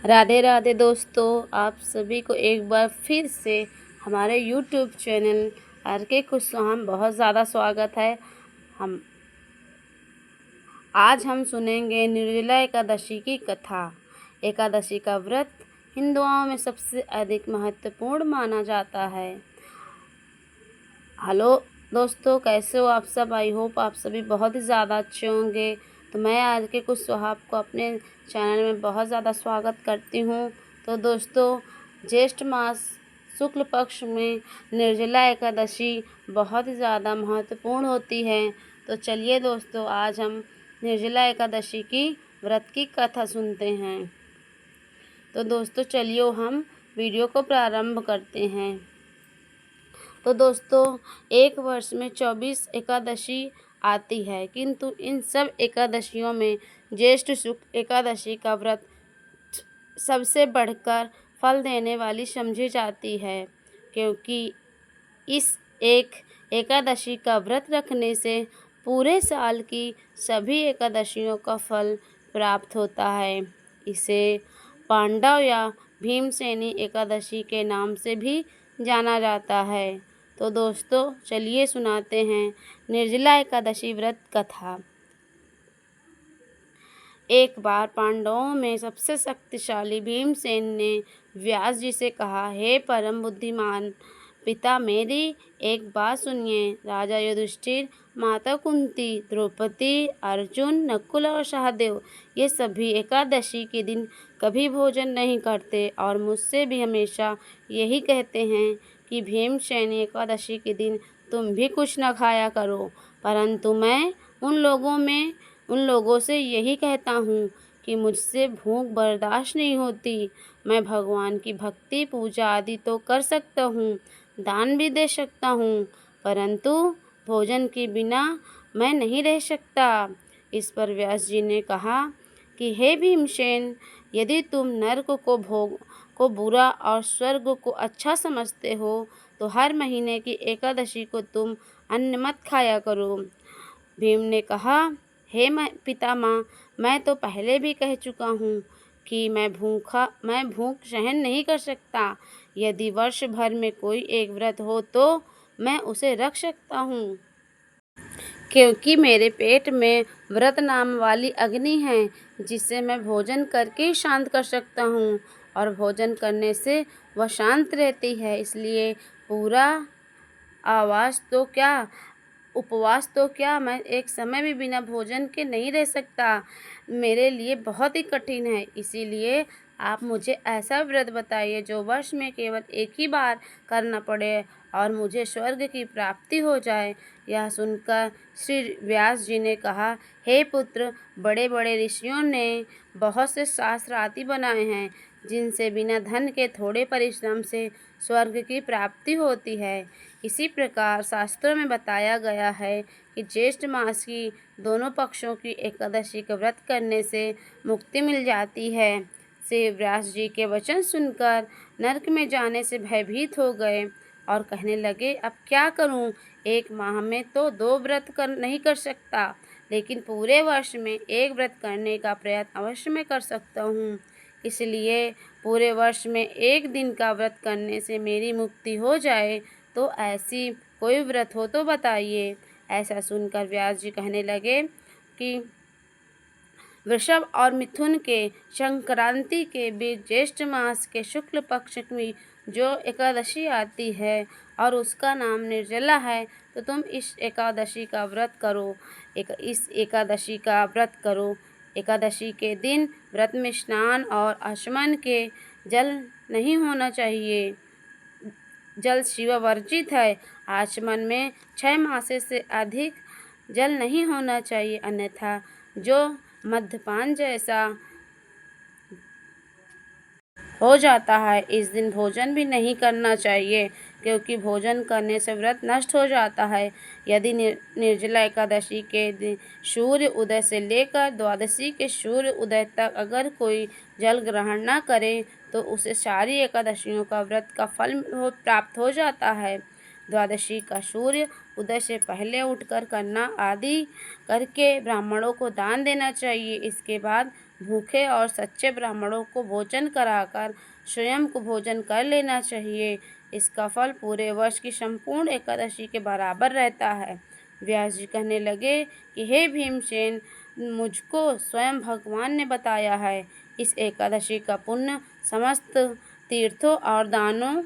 राधे राधे दोस्तों, आप सभी को एक बार फिर से हमारे YouTube चैनल RK कुशवाहा में बहुत ज़्यादा स्वागत है। आज हम सुनेंगे निर्जला एकादशी की कथा। एकादशी का व्रत हिंदुओं में सबसे अधिक महत्वपूर्ण माना जाता है। हेलो दोस्तों, कैसे हो आप सब? आई होप आप सभी बहुत ही ज़्यादा अच्छे होंगे। तो मैं RK कुशवाहा आपको अपने चैनल में बहुत ज़्यादा स्वागत करती हूँ। तो दोस्तों, ज्येष्ठ मास शुक्ल पक्ष में निर्जला एकादशी बहुत ही ज़्यादा महत्वपूर्ण होती है। तो चलिए दोस्तों, आज हम निर्जला एकादशी की व्रत की कथा सुनते हैं। तो दोस्तों चलिए हम वीडियो को प्रारंभ करते हैं। तो दोस्तों, एक वर्ष में 24 एकादशी आती है, किंतु इन सब एकादशियों में ज्येष्ठ शुक्ल एकादशी का व्रत सबसे बढ़कर फल देने वाली समझी जाती है, क्योंकि इस एक एकादशी का व्रत रखने से पूरे साल की सभी एकादशियों का फल प्राप्त होता है। इसे पांडव या भीमसेनी एकादशी के नाम से भी जाना जाता है। तो दोस्तों चलिए सुनाते हैं निर्जला एकादशी व्रत कथा। एक बार पांडवों में सबसे शक्तिशाली भीमसेन ने व्यास जी से कहा, हे परम बुद्धिमान पिता, मेरी एक बात सुनिए। राजा युधिष्ठिर, माता कुंती, द्रौपदी, अर्जुन, नकुल और सहदेव ये सभी एकादशी के दिन कभी भोजन नहीं करते और मुझसे भी हमेशा यही कहते हैं कि भीमसेनी एकादशी के दिन तुम भी कुछ न खाया करो। परंतु मैं उन लोगों से यही कहता हूँ कि मुझसे भूख बर्दाश्त नहीं होती। मैं भगवान की भक्ति पूजा आदि तो कर सकता हूँ, दान भी दे सकता हूँ, परंतु भोजन के बिना मैं नहीं रह सकता। इस पर व्यास जी ने कहा कि हे भीमसेन, यदि तुम नरक को बुरा और स्वर्ग को अच्छा समझते हो तो हर महीने की एकादशी को तुम अन्न मत खाया करो। भीम ने कहा, हे पितामह, मैं तो पहले भी कह चुका हूँ कि मैं भूख सहन नहीं कर सकता। यदि वर्ष भर में कोई एक व्रत हो तो मैं उसे रख सकता हूँ, क्योंकि मेरे पेट में व्रत नाम वाली अग्नि है, जिसे मैं भोजन करके ही शांत कर सकता हूँ, और भोजन करने से वह शांत रहती है। इसलिए पूरा उपवास तो क्या, मैं एक समय भी बिना भोजन के नहीं रह सकता। मेरे लिए बहुत ही कठिन है। इसीलिए आप मुझे ऐसा व्रत बताइए जो वर्ष में केवल एक ही बार करना पड़े और मुझे स्वर्ग की प्राप्ति हो जाए। यह सुनकर श्री व्यास जी ने कहा, हे पुत्र, बड़े बड़े ऋषियों ने बहुत से शास्त्र आदि बनाए हैं, जिनसे बिना धन के थोड़े परिश्रम से स्वर्ग की प्राप्ति होती है। इसी प्रकार शास्त्रों में बताया गया है कि ज्येष्ठ मास की दोनों पक्षों की एकादशी का व्रत करने से मुक्ति मिल जाती है। श्री व्यास जी के वचन सुनकर नरक में जाने से भयभीत हो गए और कहने लगे, अब क्या करूं? एक माह में तो 2 व्रत नहीं कर सकता, लेकिन पूरे वर्ष में एक व्रत करने का प्रयत्न अवश्य मैं कर सकता हूँ। इसलिए पूरे वर्ष में एक दिन का व्रत करने से मेरी मुक्ति हो जाए, तो ऐसी कोई व्रत हो तो बताइए। ऐसा सुनकर व्यास जी कहने लगे कि वृषभ और मिथुन के संक्रांति के बीच ज्येष्ठ मास के शुक्ल पक्ष में जो एकादशी आती है और उसका नाम निर्जला है, तो तुम इस एकादशी का व्रत करो। इस एकादशी का व्रत करो। एकादशी के दिन व्रत में स्नान और आचमन के जल नहीं होना चाहिए। जल शिव वर्जित है। आचमन में 6 मासे से अधिक जल नहीं होना चाहिए, अन्यथा जो मद्यपान जैसा हो जाता है। इस दिन भोजन भी नहीं करना चाहिए, क्योंकि भोजन करने से व्रत नष्ट हो जाता है। यदि निर्जला एकादशी के दिन सूर्य उदय से लेकर द्वादशी के सूर्य उदय तक अगर कोई जल ग्रहण न करे तो उसे सारी एकादशियों का व्रत का फल प्राप्त हो जाता है। द्वादशी का सूर्य उदय से पहले उठकर करना आदि करके ब्राह्मणों को दान देना चाहिए। इसके बाद भूखे और सच्चे ब्राह्मणों को भोजन कराकर स्वयं को भोजन कर लेना चाहिए। इसका फल पूरे वर्ष की संपूर्ण एकादशी के बराबर रहता है। व्यास जी कहने लगे कि हे भीमसेन, मुझको स्वयं भगवान ने बताया है। इस एकादशी का पुण्य समस्त तीर्थों और दानों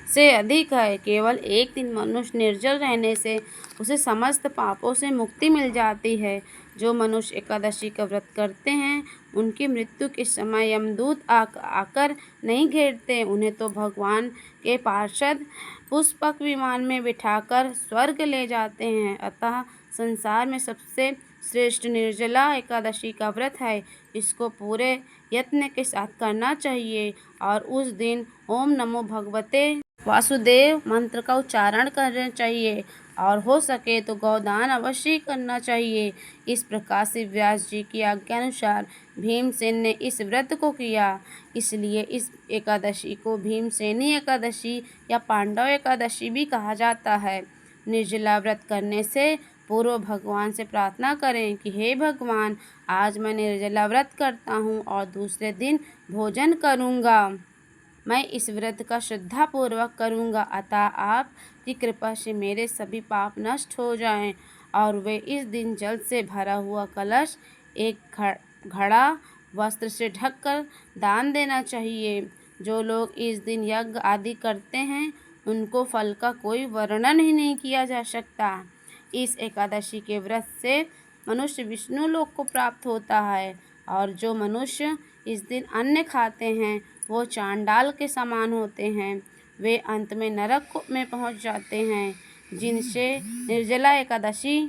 से अधिक है। केवल एक दिन मनुष्य निर्जल रहने से उसे समस्त पापों से मुक्ति मिल जाती है। जो मनुष्य एकादशी का व्रत करते हैं उनकी मृत्यु के समय यमदूत आकर नहीं घेरते। उन्हें तो भगवान के पार्षद पुष्पक विमान में बिठाकर स्वर्ग ले जाते हैं। अतः संसार में सबसे श्रेष्ठ निर्जला एकादशी का व्रत है। इसको पूरे यत्न के साथ करना चाहिए और उस दिन ओम नमो भगवते वासुदेव मंत्र का उच्चारण करना चाहिए और हो सके तो गौदान अवश्य करना चाहिए। इस प्रकार से व्यास जी की आज्ञानुसार भीमसेन ने इस व्रत को किया। इसलिए इस एकादशी को भीमसेनी एकादशी या पांडव एकादशी भी कहा जाता है। निर्जला व्रत करने से पूर्व भगवान से प्रार्थना करें कि हे भगवान, आज मैं निर्जला व्रत करता हूँ और दूसरे दिन भोजन करूँगा। मैं इस व्रत का श्रद्धापूर्वक करूँगा, अतः आपकी कृपा से मेरे सभी पाप नष्ट हो जाएं। और वे इस दिन जल से भरा हुआ कलश एक घड़ा वस्त्र से ढककर दान देना चाहिए। जो लोग इस दिन यज्ञ आदि करते हैं उनको फल का कोई वर्णन ही नहीं किया जा सकता। इस एकादशी के व्रत से मनुष्य विष्णु लोक को प्राप्त होता है और जो मनुष्य इस दिन अन्न खाते हैं वो चांडाल के समान होते हैं। वे अंत में नरक में पहुंच जाते हैं। जिनसे निर्जला एकादशी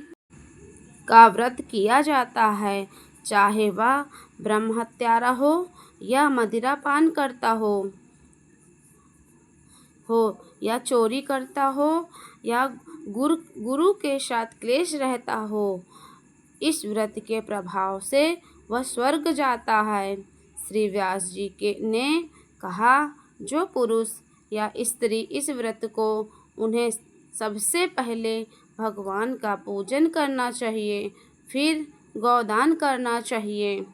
का व्रत किया जाता है, चाहे वह ब्रह्महत्यारा हो या मदिरा पान करता हो या चोरी करता हो या गुरु के साथ क्लेश रहता हो, इस व्रत के प्रभाव से वह स्वर्ग जाता है। श्री व्यास जी ने कहा, जो पुरुष या स्त्री इस व्रत को उन्हें सबसे पहले भगवान का पूजन करना चाहिए, फिर गौदान करना चाहिए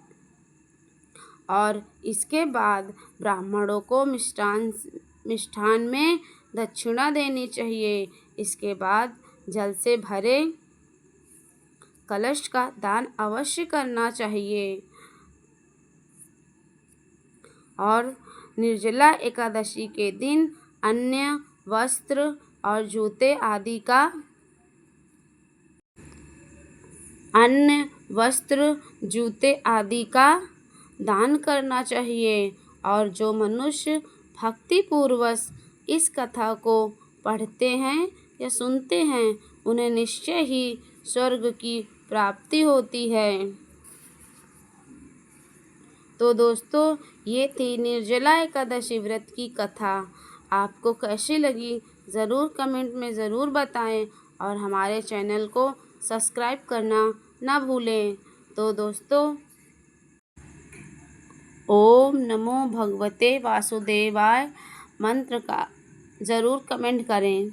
और इसके बाद ब्राह्मणों को मिष्ठान में दक्षिणा देनी चाहिए। इसके बाद जल से भरे कलश का दान अवश्य करना चाहिए और निर्जला एकादशी के दिन अन्न, वस्त्र और जूते आदि का दान करना चाहिए। और जो मनुष्य भक्तिपूर्वक इस कथा को पढ़ते हैं या सुनते हैं उन्हें निश्चय ही स्वर्ग की प्राप्ति होती है। तो दोस्तों, ये थी निर्जला एकादशी व्रत की कथा। आपको कैसी लगी ज़रूर कमेंट में ज़रूर बताएं और हमारे चैनल को सब्सक्राइब करना ना भूलें। तो दोस्तों, ओम नमो भगवते वासुदेवाय मंत्र का ज़रूर कमेंट करें।